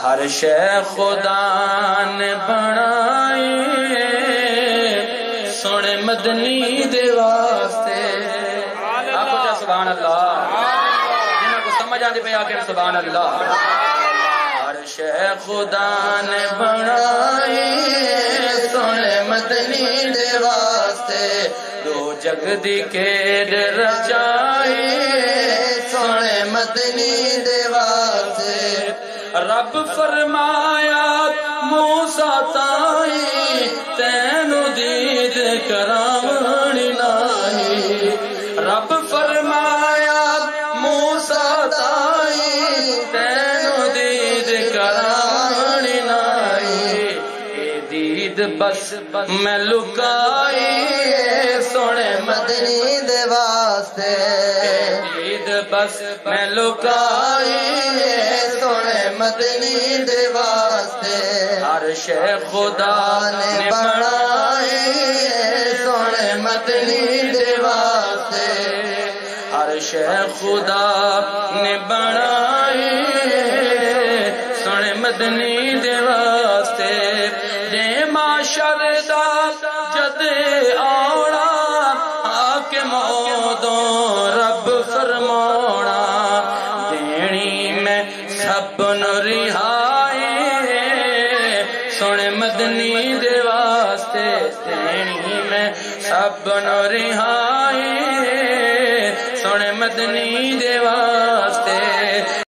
ہر شے خدا نے بنائی سونے مدنی دے واسطے آخو جا سبحان اللہ جنہوں کو سمجھ آتے پہ آکے سبحان اللہ ہر شے خدا نے بنائی سونے مدنی دے واسطے دو جگ دی کھیڈ رچائی سونے مدنی دے واسطے رب فرمایا موسیٰ تائی تینو دید کرامنی نائی رب فرمایا موسیٰ تائی تینو دید کرامنی نائی اے دید بس میں لکائی سونے مدنی دے واسطے دید بس میں لکائی سونے مدنی دے واسطے ہر شے خدا نے بنائی سونے مدنی دے واسطے ہر شے خدا نے بنائی سونے مدنی دے واسطے جے معاشر دا جد آونا آکے مودوں رب فرمونا دینی میں سب نو رہائی سونے مدنی دے واسطے دینی میں سب نو رہائی سونے مدنی دے واسطے